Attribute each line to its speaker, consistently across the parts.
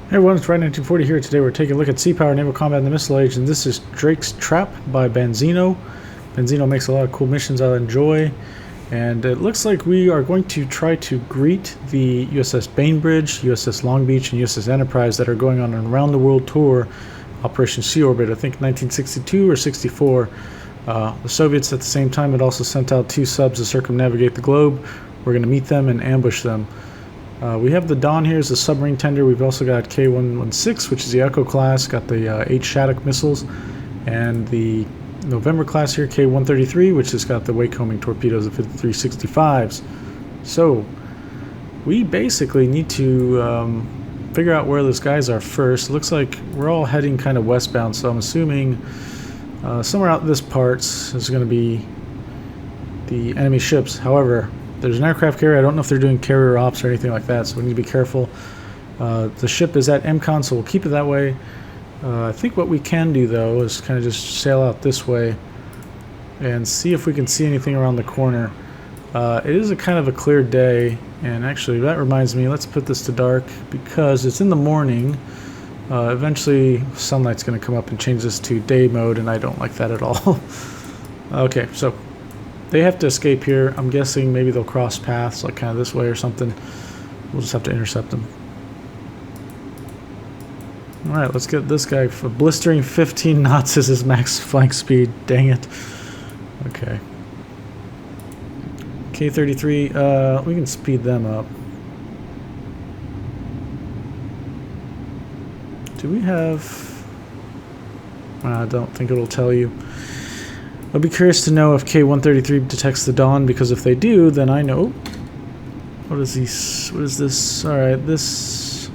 Speaker 1: Hey everyone, it's Ryan 1940 here. Today we're taking a look at Sea Power Naval Combat in the Missile Age, and this is Drake's Trap by Banzinou. Banzinou makes a lot of cool missions I enjoy, and it looks like we are going to try to greet the USS BAINBRIDGE, USS LONGBEACH, and USS ENTERPRISE that are going on an around-the-world tour, Operation Sea Orbit, I think 1962 or 64. The Soviets at the same time had also sent out 2 subs to circumnavigate the globe. We're going to meet them and ambush them. We have the Dawn here as a submarine tender. We've also got K-116, which is the Echo class, got the 8 Shattuck missiles, and the November class here, K-133, which has got the waycombing torpedoes, the 5365s. So we basically need to figure out where those guys are first. Looks like we're all heading kind of westbound, so I'm assuming somewhere out this part is going to be the enemy ships. However, there's an aircraft carrier. I don't know if they're doing carrier ops or anything like that, so we need to be careful. The ship is at MCON, so we'll keep it that way. I think what we can do, though, is kind of just sail out this way and see if we can see anything around the corner. It is a kind of a clear day, and actually that reminds me, let's put this to dark because it's in the morning. Eventually sunlight's going to come up and change this to day mode, and I don't like that at all. Okay, so they have to escape here. I'm guessing maybe they'll cross paths, like kind of this way or something. We'll just have to intercept them. Alright, let's get this guy. For blistering 15 knots is his max flank speed. Dang it. Okay. K-33, we can speed them up. Do we have... I don't think it'll tell you. I'll be curious to know if K-133 detects the Dawn, because if they do, then I know. What is these? What is this? Alright, this...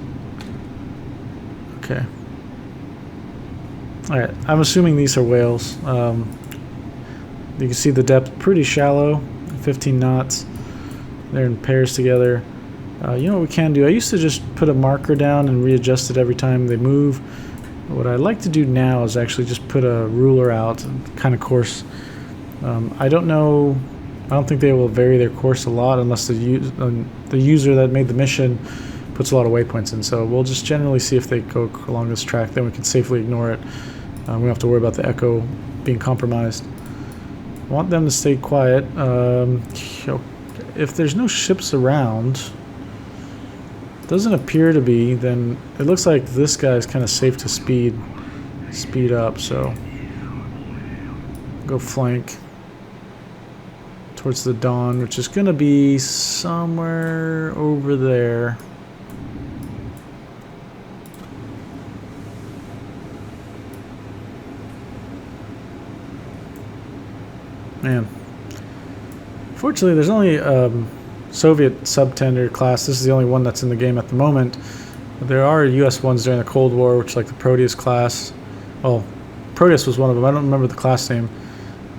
Speaker 1: Okay. Alright, I'm assuming these are whales. You can see the depth pretty shallow, 15 knots. They're in pairs together. You know what we can do? I used to just put a marker down and readjust it every time they move. What I'd like to do now is actually just put a ruler out and kind of course. I don't know. I don't think they will vary their course a lot unless the user that made the mission puts a lot of waypoints in. So we'll just generally see if they go along this track. Then we can safely ignore it. We don't have to worry about the echo being compromised. I want them to stay quiet. If there's no ships around, doesn't appear to be, then it looks like this guy's kind of safe to speed up, so go flank towards the Dawn, which is going to be somewhere over there. Man, fortunately there's only Soviet subtender class. This is the only one that's in the game at the moment. There are US ones during the Cold War, which like the Proteus class. Well, Proteus was one of them. I don't remember the class name.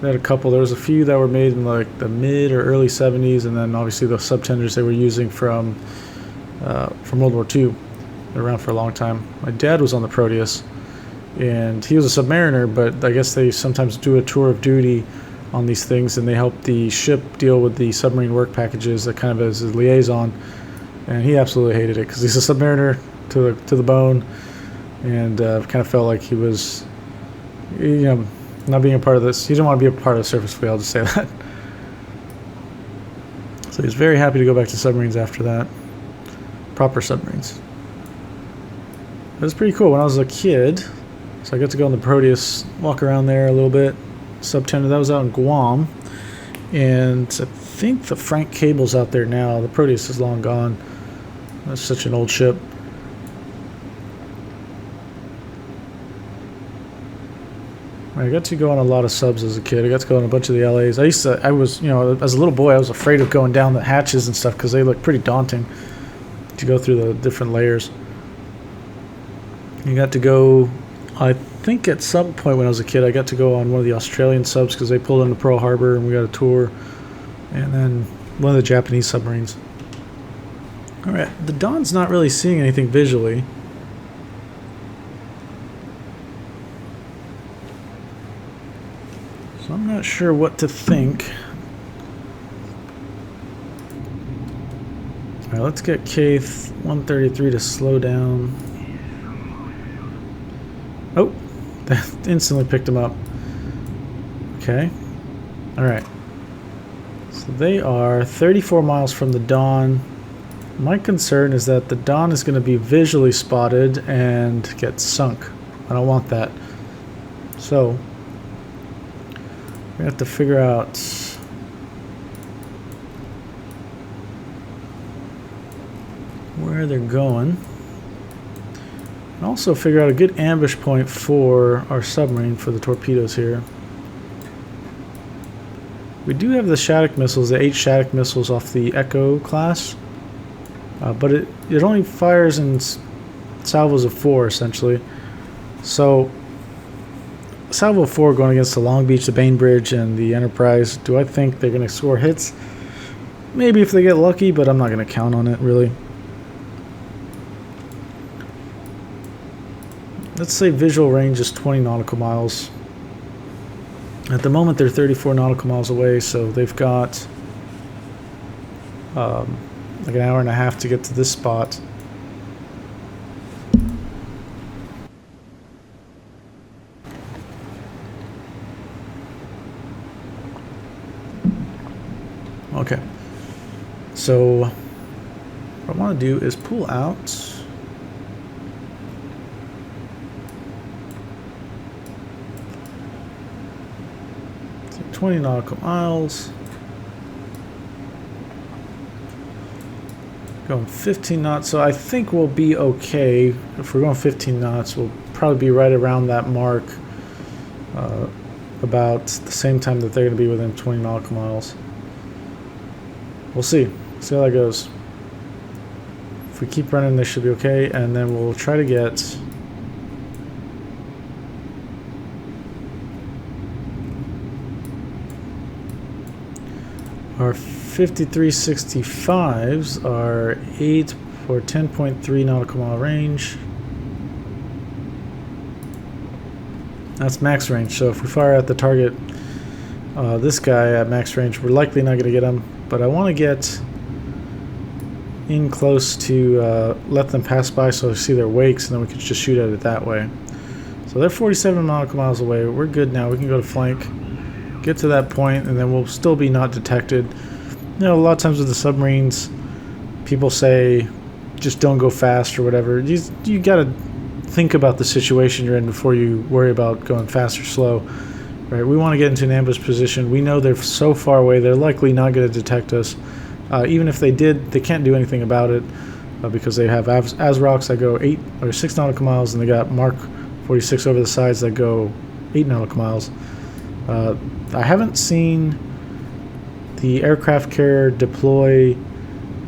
Speaker 1: They had a couple. There was a few that were made in like the mid or early 70s, and then obviously the subtenders they were using from World War II. They're around for a long time. My dad was on the Proteus, and he was a submariner, but I guess they sometimes do a tour of duty on these things, and they help the ship deal with the submarine work packages that kind of as a liaison. And he absolutely hated it because he's a submariner to the bone, and kind of felt like he was, you know, not being a part of this. He didn't want to be a part of the surface fleet, I'll just say that. So he's very happy to go back to submarines after that. Proper submarines. It was pretty cool when I was a kid. So I got to go on the Proteus, walk around there a little bit. Subtender, that was out in Guam, and I think the Frank Cable's out there now. The Proteus is long gone. That's such an old ship. I got to go on a lot of subs as a kid. I got to go on a bunch of the LAs. I was, you know, as a little boy, I was afraid of going down the hatches and stuff because they look pretty daunting to go through the different layers. You got to go, I think at some point when I was a kid, I got to go on one of the Australian subs because they pulled into Pearl Harbor and we got a tour, and then one of the Japanese submarines. Alright, the Dawn's not really seeing anything visually. So I'm not sure what to think. Alright, let's get K-133 to slow down. Oh, that instantly picked him up. Okay. Alright. So they are 34 miles from the Dawn. My concern is that the Dawn is going to be visually spotted and get sunk. I don't want that. So, we have to figure out where they're going. And also figure out a good ambush point for our submarine for the torpedoes here. We do have the Shattuck missiles, the 8 Shattuck missiles off the Echo class. But it only fires in salvos of 4 essentially. So salvo of 4 going against the Long Beach, the Bainbridge, and the Enterprise. Do I think they're going to score hits? Maybe if they get lucky, but I'm not going to count on it really. Let's say visual range is 20 nautical miles. At the moment they're 34 nautical miles away, so they've got like an hour and a half to get to this spot. Okay, so what I want to do is pull out. So 20 nautical miles. Going 15 knots, so I think we'll be okay. If we're going 15 knots, we'll probably be right around that mark, about the same time that they're going to be within 20 nautical miles. We'll see how that goes. If we keep running, this should be okay, and then we'll try to get our 5365s are 8 for 10.3 nautical mile range. That's max range, so if we fire at the target, this guy at max range, we're likely not going to get him, but I want to get in close to let them pass by so I see their wakes, and then we can just shoot at it that way. So they're 47 nautical miles away. We're good now. We can go to flank, get to that point, and then we'll still be not detected. You know, a lot of times with the submarines, people say just don't go fast or whatever. You got to think about the situation you're in before you worry about going fast or slow. Right? We want to get into an ambush position. We know they're so far away, they're likely not going to detect us. Even if they did, they can't do anything about it because they have ASROCs that go 8 or 6 nautical miles, and they got Mark 46 over the sides that go 8 nautical miles. I haven't seen the aircraft carrier deploy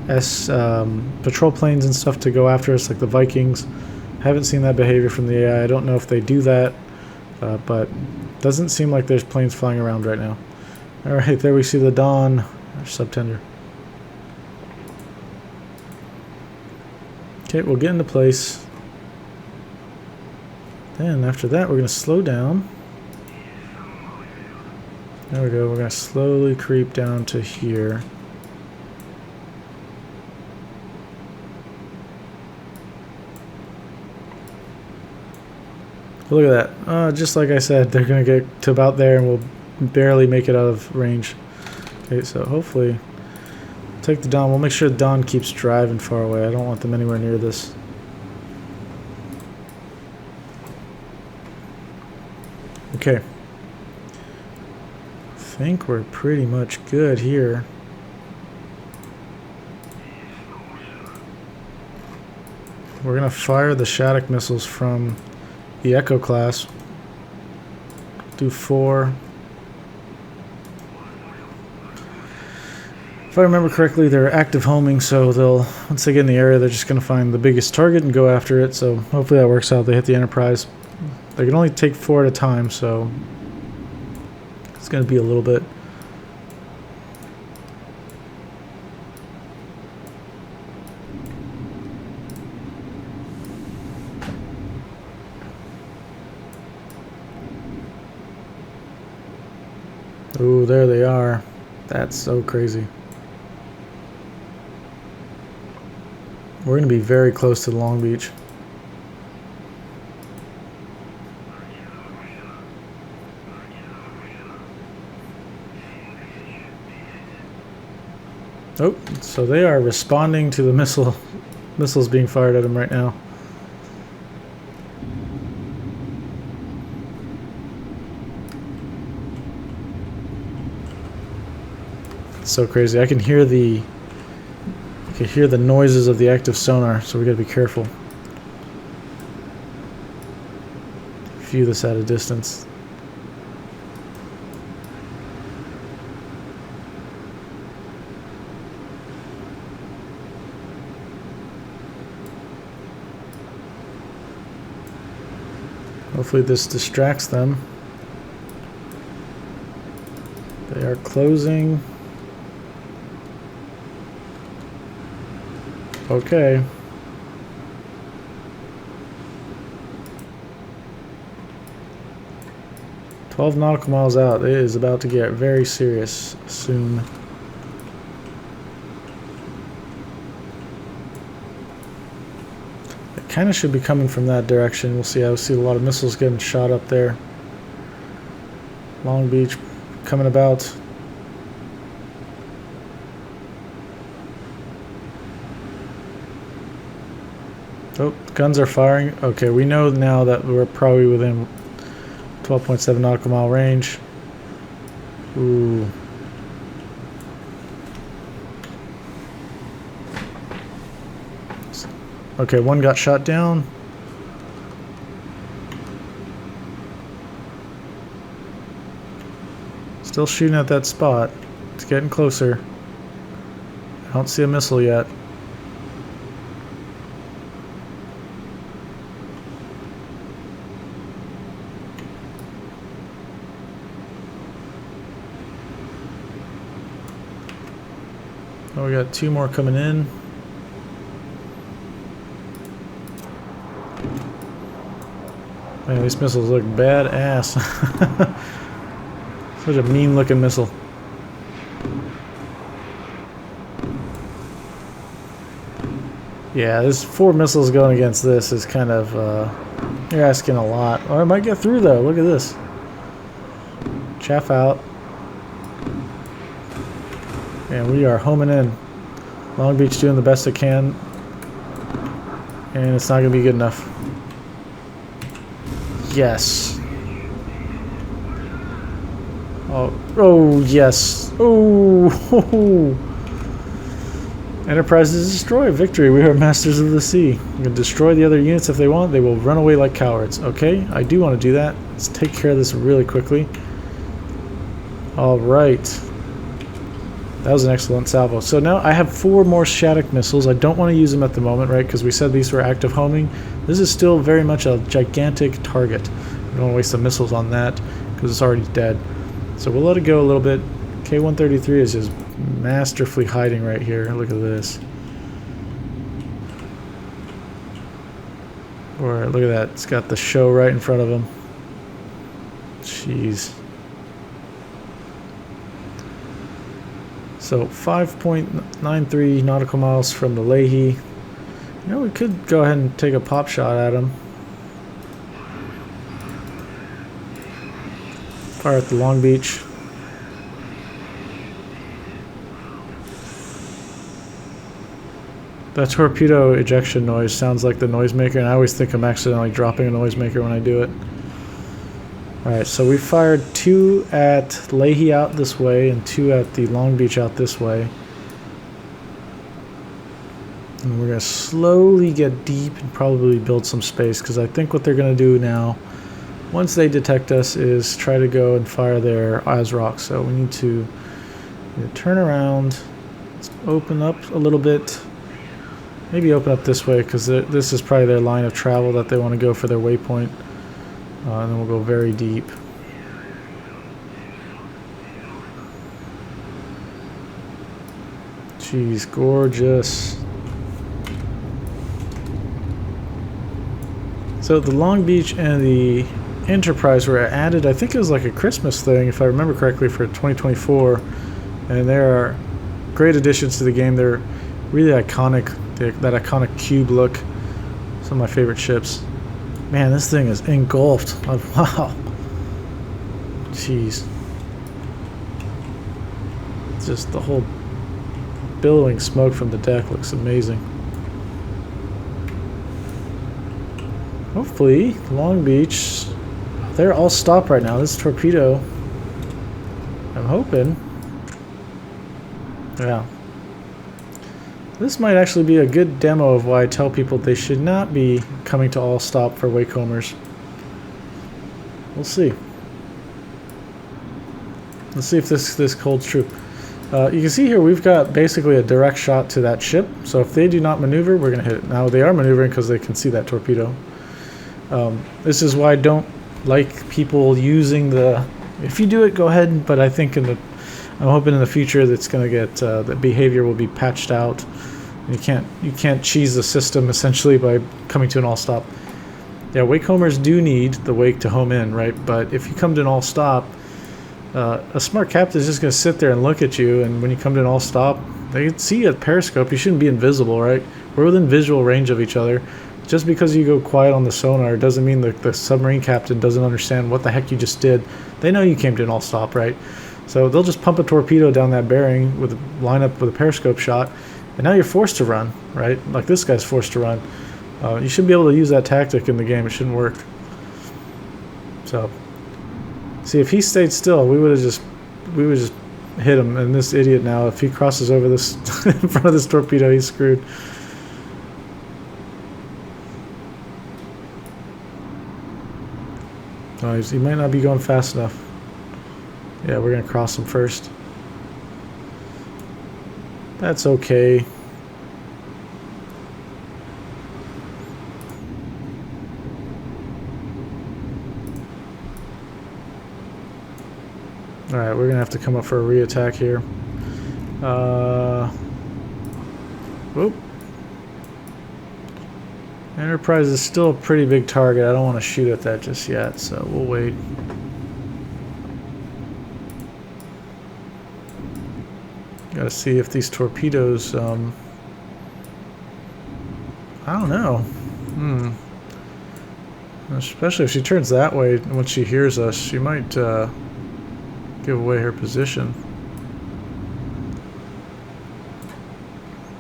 Speaker 1: patrol planes and stuff to go after us like the Vikings. I haven't seen that behavior from the AI. I don't know if they do that, but doesn't seem like there's planes flying around right now. Alright, there we see the Dawn, our subtender. Okay, we'll get into place. Then after that, we're going to slow down. There we go. We're going to slowly creep down to here. Look at that. Just like I said, they're going to get to about there and we'll barely make it out of range. Okay, so hopefully take the Dawn. We'll make sure the Dawn keeps driving far away. I don't want them anywhere near this. Okay. I think we're pretty much good here. We're going to fire the Shattuck missiles from the Echo class. Do 4. If I remember correctly, they're active homing, so they'll, once they get in the area, they're just going to find the biggest target and go after it. So hopefully that works out. They hit the Enterprise. They can only take 4 at a time, so it's going to be a little bit. Ooh, there they are. That's so crazy. We're going to be very close to the Long Beach. Oh, so they are responding to the missiles being fired at them right now. It's so crazy. I can hear the noises of the active sonar, so we gotta be careful. View this at a distance. Hopefully this distracts them. They are closing. Okay. "12 nautical miles out." It is about to get very serious soon. It kind of should be coming from that direction. We'll see. I see a lot of missiles getting shot up there. Long Beach coming about. Oh, guns are firing. Okay, we know now that we're probably within 12.7 nautical mile range. Ooh. Okay, one got shot down. Still shooting at that spot. It's getting closer. I don't see a missile yet. Oh, we got two more coming in. Man, these missiles look badass. Such a mean looking missile. Yeah, there's 4 missiles going against this is kind of, you're asking a lot. Oh, I might get through though, look at this. Chaff out. And we are homing in. Long Beach doing the best it can. And it's not going to be good enough. Yes. Oh yes. Oh. Enterprise is destroyed. Victory. We are masters of the sea. We can destroy the other units if they want. They will run away like cowards. Okay, I do want to do that. Let's take care of this really quickly. All right. That was an excellent salvo. So now I have 4 more Shattuck missiles. I don't want to use them at the moment, right? Because we said these were active homing. This is still very much a gigantic target. We don't want to waste the missiles on that because it's already dead. So we'll let it go a little bit. K-133 is just masterfully hiding right here. Look at this. Or look at that. It's got the show right in front of him. Jeez. So 5.93 nautical miles from the Leahy. You know, we could go ahead and take a pop shot at him. Fire at the Long Beach. That torpedo ejection noise sounds like the noisemaker, and I always think I'm accidentally dropping a noisemaker when I do it. Alright, so we fired 2 at Leahy out this way and 2 at the Long Beach out this way. And we're going to slowly get deep and probably build some space, because I think what they're going to do now, once they detect us, is try to go and fire their ASROC. So we need to turn around, let's open up a little bit, maybe open up this way, because this is probably their line of travel that they want to go for their waypoint. And then we'll go very deep. Jeez, gorgeous. So the Long Beach and the Enterprise were added, I think it was like a Christmas thing, if I remember correctly, for 2024. And they are great additions to the game. They're really iconic, that iconic cube look. Some of my favorite ships. Man, this thing is engulfed. Wow. Jeez. Just the whole billowing smoke from the deck looks amazing. Hopefully, Long Beach, they're all stopped right now. This torpedo, I'm hoping. Yeah. This might actually be a good demo of why I tell people they should not be coming to all stop for wakecombers. We'll see. Let's see if this holds true. You can see here we've got basically a direct shot to that ship. So if they do not maneuver, we're going to hit it. Now they are maneuvering because they can see that torpedo. This is why I don't like people using the... If you do it, go ahead. But I think I'm hoping in the future that's going to get the behavior will be patched out. You can't cheese the system essentially by coming to an all stop. Yeah, wakehomers do need the wake to home in, right? But if you come to an all stop, a smart captain is just going to sit there and look at you, and when you come to an all stop, they can see a periscope. You shouldn't be invisible, right? We're within visual range of each other. Just because you go quiet on the sonar doesn't mean that the submarine captain doesn't understand what the heck you just did. They know you came to an all stop, right? So they'll just pump a torpedo down that bearing with line up with a periscope shot, and now you're forced to run, right? Like this guy's forced to run. You should be able to use that tactic in the game. It shouldn't work. So, see, if he stayed still, we would just hit him. And this idiot now, if he crosses over this in front of this torpedo, he's screwed. Oh, he might not be going fast enough. Yeah, we're gonna cross him first. That's okay. Alright, we're gonna have to come up for a re-attack here. Whoop. Enterprise is still a pretty big target. I don't want to shoot at that just yet, so we'll wait. Gotta see if these torpedoes, I don't know. Especially if she turns that way when she hears us, she might give away her position.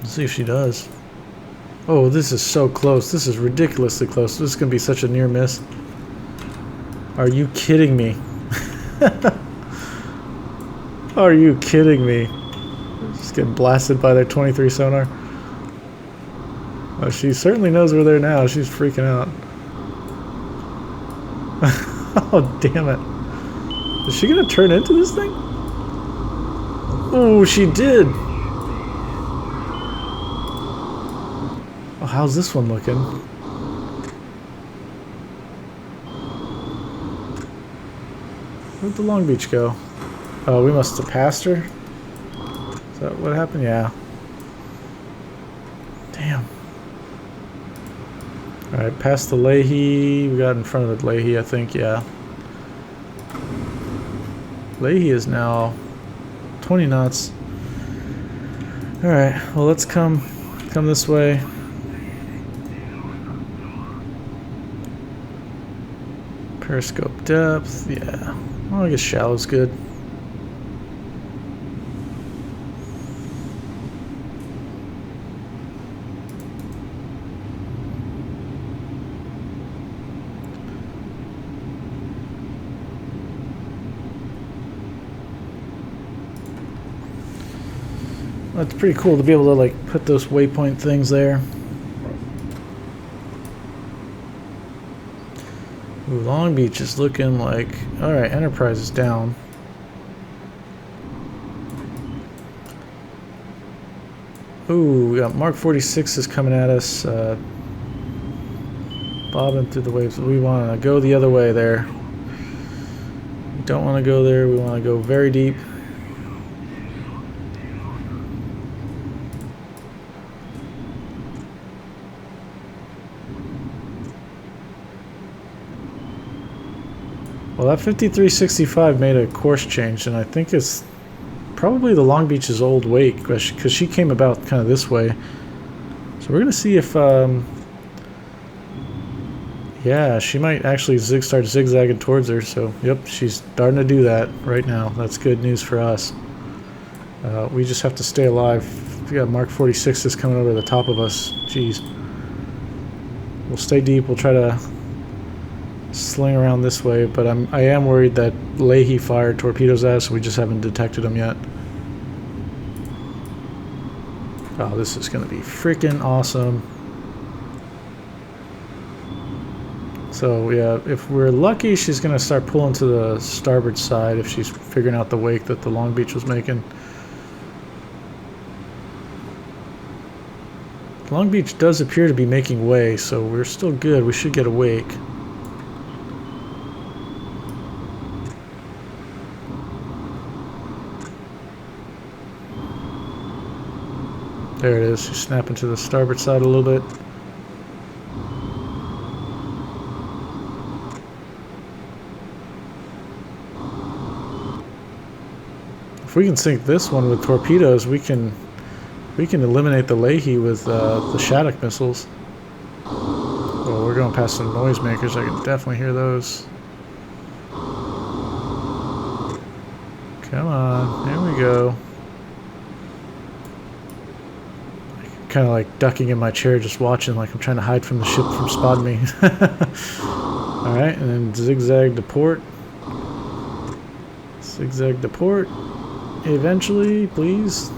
Speaker 1: Let's see if she does. Oh, this is so close. This is ridiculously close. This is going to be such a near miss. Are you kidding me? Are you kidding me? Just getting blasted by their 23 sonar. Oh, she certainly knows we're there now. She's freaking out. Oh, damn it. Is she going to turn into this thing? Oh, she did. Oh, how's this one looking? Where'd the Long Beach go? Oh, we must have passed her? Is that what happened? Yeah. Damn. Alright, past the Leahy. We got in front of the Leahy, I think, yeah. Leahy is now 20 knots. Alright, well, let's come this way. Periscope depth, yeah. Well, I guess shallow's good. That's pretty cool to be able to like put those waypoint things there. Ooh, Long Beach is looking like... Alright, Enterprise is down. Ooh, we got Mark 46 is coming at us. Bobbing through the waves. We want to go the other way there. We don't want to go there. We want to go very deep. Well, that 5365 made a course change, and I think it's probably the Long Beach's old wake, because she came about kind of this way. So we're going to see if, yeah, she might actually start zigzagging towards her. So, yep, she's starting to do that right now. That's good news for us. We just have to stay alive We got Mark 46s coming over the top of us. Jeez. We'll stay deep. We'll try to sling around this way, but I am worried that Leahy fired torpedoes at us. We just haven't detected them yet. Oh, this is going to be freaking awesome. So yeah, if we're lucky, she's going to start pulling to the starboard side if she's figuring out the wake that the Long Beach was making. Long Beach does appear to be making way, so we're still good. We should get a wake. There it is. She's snapping to the starboard side a little bit. If we can sink this one with torpedoes, we can eliminate the Leahy with the Shattuck missiles. Oh, we're going past some noisemakers. I can definitely hear those. Come on, there we go. Kind of like ducking in my chair, just watching, like I'm trying to hide from the ship from spotting me. All right, and then zigzag to port. Zigzag to port. Eventually, please.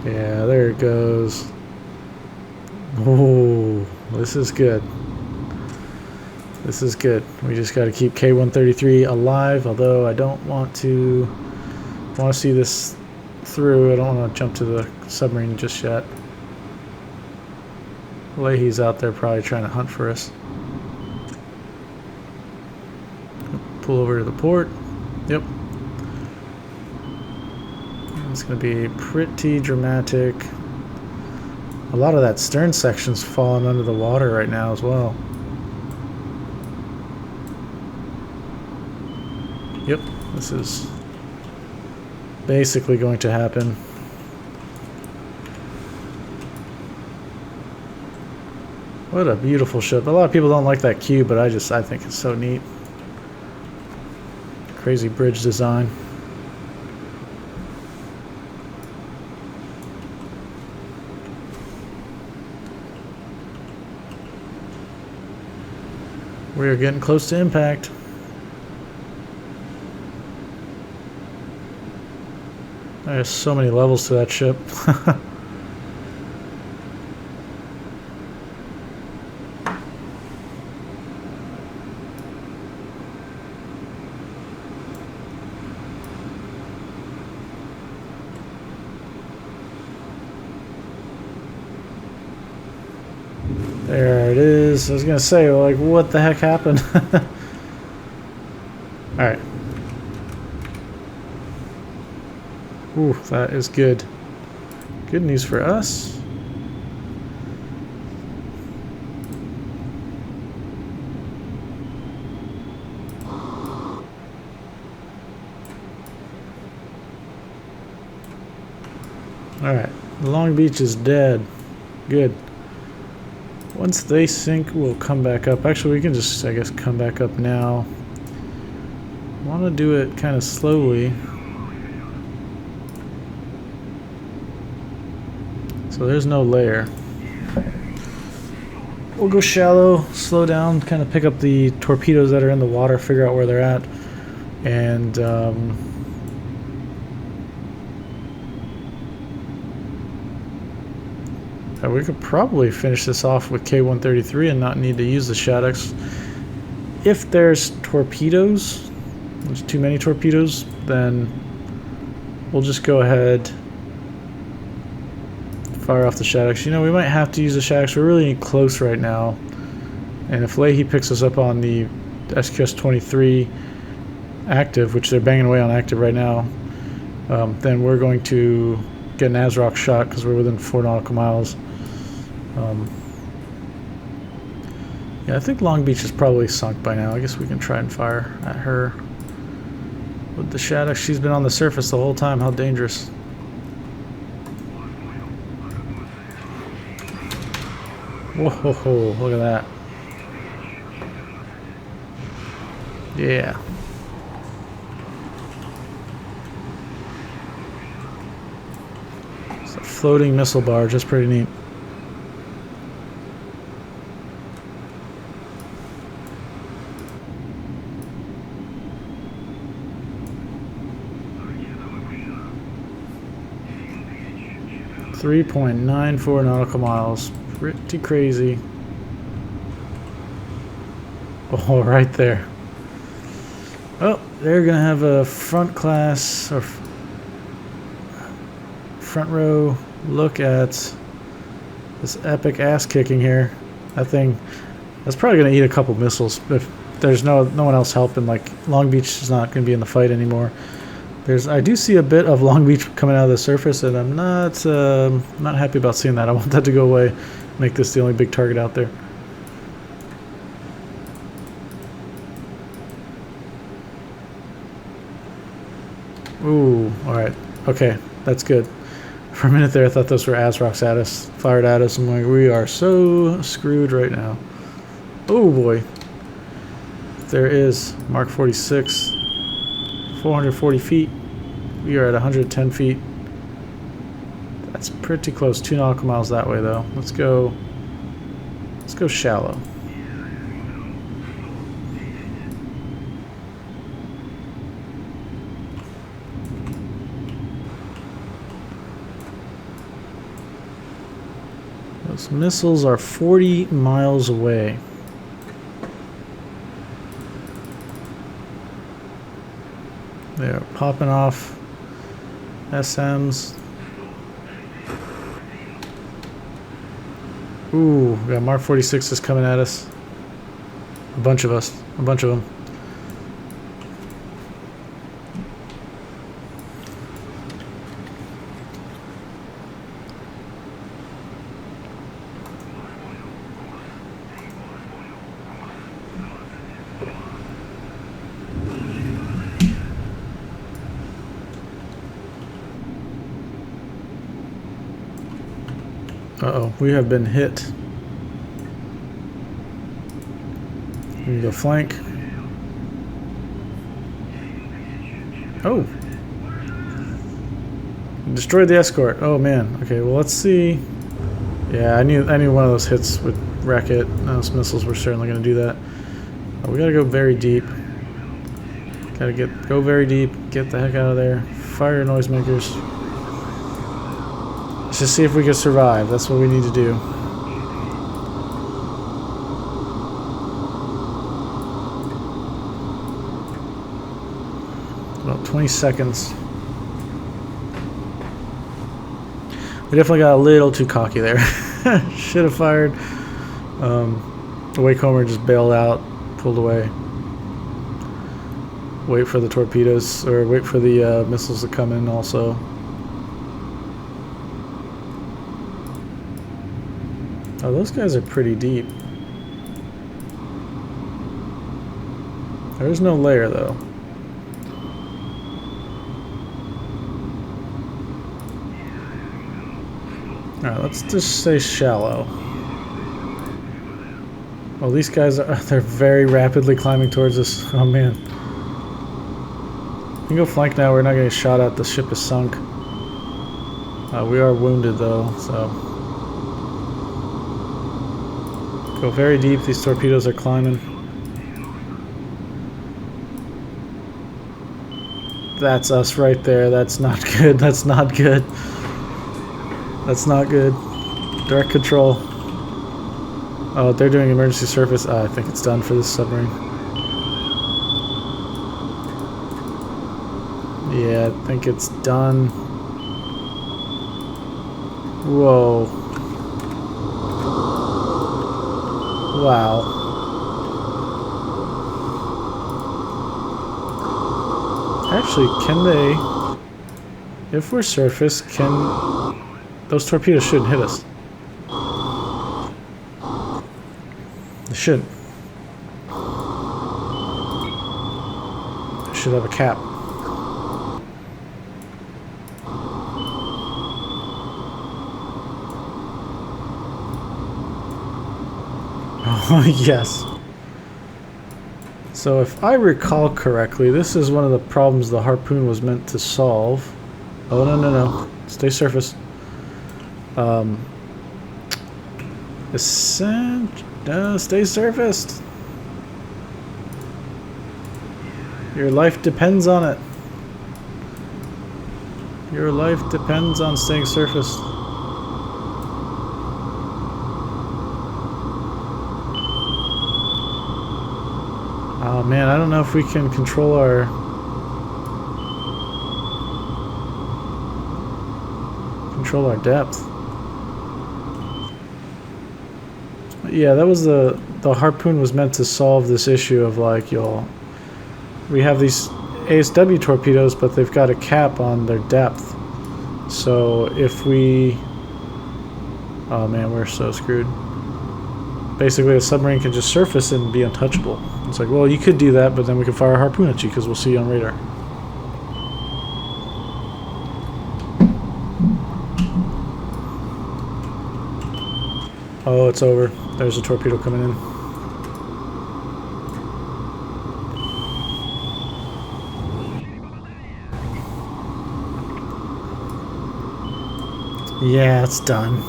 Speaker 1: Yeah, there it goes. Oh, this is good. This is good. We just got to keep K-133 alive, although I don't want to see this through. I don't want to jump to the submarine just yet. Leahy's out there probably trying to hunt for us. Pull over to the port. Yep. It's going to be pretty dramatic. A lot of that stern section's falling under the water right now as well. Yep, this is basically going to happen. What a beautiful ship. A lot of people don't like that cube, but I think it's so neat. Crazy bridge design. We are getting close to impact. There's so many levels to that ship. There it is. I was gonna say, like, what the heck happened? Alright. Ooh, that is good. Good news for us. Alright, the Long Beach is dead. Good. Once they sink, we'll come back up. Actually, we can just, I guess, come back up now. Want to do it kind of slowly. So there's no layer. We'll go shallow, slow down, kind of pick up the torpedoes that are in the water, figure out where they're at, and we could probably finish this off with K-133 and not need to use the Shaddocks. If there's torpedoes, there's too many torpedoes, then we'll just go ahead, fire off the Shaddocks. You know, we might have to use the Shaddocks. We're really close right now. And if Leahy picks us up on the SQS-23 active, which they're banging away on active right now, then we're going to get an ASROC shot because we're within 4 nautical miles. Yeah, I think Long Beach is probably sunk by now. I guess we can try and fire at her with the Shattuck. She's been on the surface the whole time. How dangerous. Whoa, look at that. Yeah. floating missile barge. That's pretty neat. .94 nautical miles. Pretty crazy. Oh, right there. Oh, they're gonna have a front class or front row look at this epic ass kicking here. That thing, that's probably gonna eat a couple missiles if there's no one else helping. Like Long Beach is not gonna be in the fight anymore. I do see a bit of Long Beach coming out of the surface, and I'm not happy about seeing that. I want that to go away, make this the only big target out there. Ooh, alright. Okay, that's good. For a minute there, I thought those were ASROCs at us, fired at us. I'm like, we are so screwed right now. Oh boy. There is Mark 46. 440 feet. We are at 110 feet. That's pretty close. 2 nautical miles that way, though. Let's go shallow. Those missiles are 40 miles away. They're popping off SMs. Ooh, we got Mark 46 is coming at us. A bunch of us. A bunch of them. Uh-oh, we have been hit. We go flank. Oh! Destroyed the escort. Oh man. Okay, well let's see. Yeah, I knew one of those hits would wreck it. Those missiles were certainly going to do that. We gotta go very deep. Go very deep. Get the heck out of there. Fire your noisemakers. Let's just see if we can survive. That's what we need to do. About 20 seconds. We definitely got a little too cocky there. Should have fired. The Waycomer just bailed out, pulled away. Wait for the torpedoes, or wait for the missiles to come in also. Oh, those guys are pretty deep. There's no layer though. Alright, let's just say shallow. Well, these guys they're very rapidly climbing towards us. Oh man. We can go flank now, we're not getting shot at, the ship is sunk. We are wounded though, so. Go very deep, these torpedoes are climbing. That's us right there, that's not good, that's not good. That's not good. Direct control. Oh, they're doing emergency surface. I think it's done for this submarine. Yeah, I think it's done. Whoa. Wow. Actually, can they... If we're surface, can... Those torpedoes shouldn't hit us. They shouldn't. They should have a cap. Oh, yes. So if I recall correctly, this is one of the problems the harpoon was meant to solve. Oh, no, no, no. Stay surface. Ascend. Stay surfaced. Your life depends on it. Your life depends on staying surfaced. Oh man, I don't know if we can control our depth. Yeah, that was the harpoon was meant to solve this issue of like, we have these ASW torpedoes, but they've got a cap on their depth. So if we, oh man, we're so screwed. Basically, a submarine can just surface and be untouchable. It's like, well, you could do that, but then we could fire a harpoon at you because we'll see you on radar. Oh, it's over. There's a torpedo coming in. Yeah, it's done.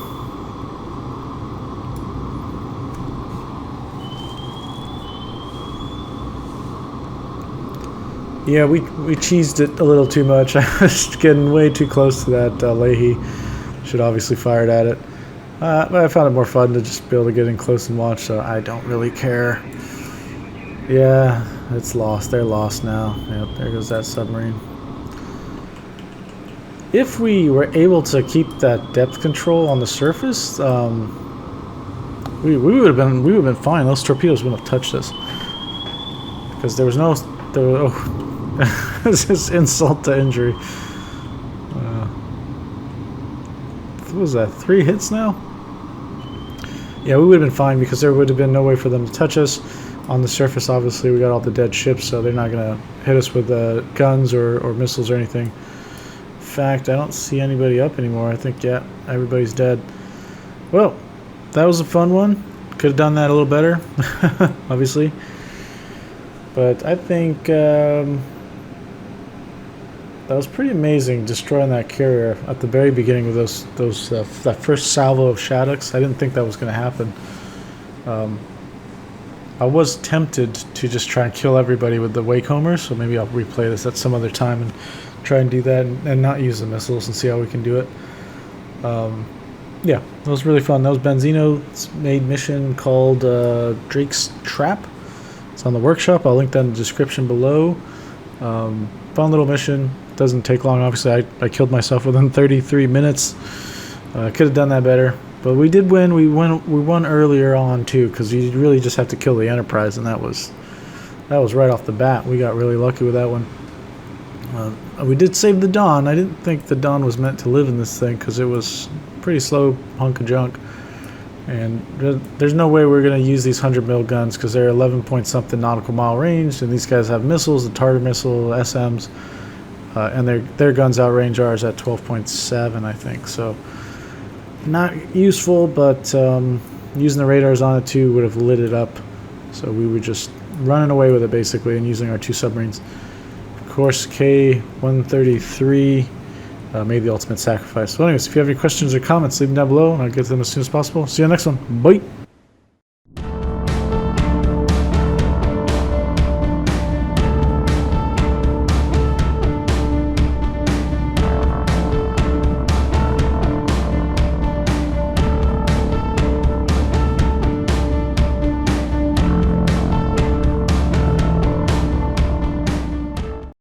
Speaker 1: Yeah, we cheesed it a little too much. I was getting way too close to that Leahy. Should obviously fired at it. But I found it more fun to just be able to get in close and watch, so I don't really care. Yeah, it's lost. They're lost now. Yep, there goes that submarine. If we were able to keep that depth control on the surface, we would have been fine. Those torpedoes wouldn't have touched us because there was no. This is insult to injury. What was that? 3 hits now? Yeah, we would have been fine because there would have been no way for them to touch us. On the surface, obviously, we got all the dead ships, so they're not going to hit us with guns or missiles or anything. In fact, I don't see anybody up anymore. I think, yeah, everybody's dead. Well, that was a fun one. Could have done that a little better, obviously. But I think that was pretty amazing, destroying that carrier at the very beginning with that first salvo of Shaddocks. I didn't think that was going to happen. I was tempted to just try and kill everybody with the Wakehomer, so maybe I'll replay this at some other time and try and do that and not use the missiles and see how we can do it. Yeah, that was really fun. That was Banzinou's made mission called Drake's Trap. It's on the workshop. I'll link that in the description below. Fun little mission. Doesn't take long. Obviously, I killed myself within 33 minutes. Could have done that better, but we did win. We won earlier on too, because you really just have to kill the Enterprise, and that was right off the bat. We got really lucky with that one. We did save the Dawn. I didn't think the Dawn was meant to live in this thing because it was a pretty slow hunk of junk. And there's no way we're going to use these 100 mil guns because they're 11 point something nautical mile range, and these guys have missiles, the Tartar missile, SMs, and their guns outrange ours at 12.7, I think. So not useful, but using the radars on it too would have lit it up. So we were just running away with it basically and using our 2 submarines. Of course, K-133 made the ultimate sacrifice. So anyways, if you have any questions or comments, leave them down below and I'll get to them as soon as possible. See you on the next one. Bye!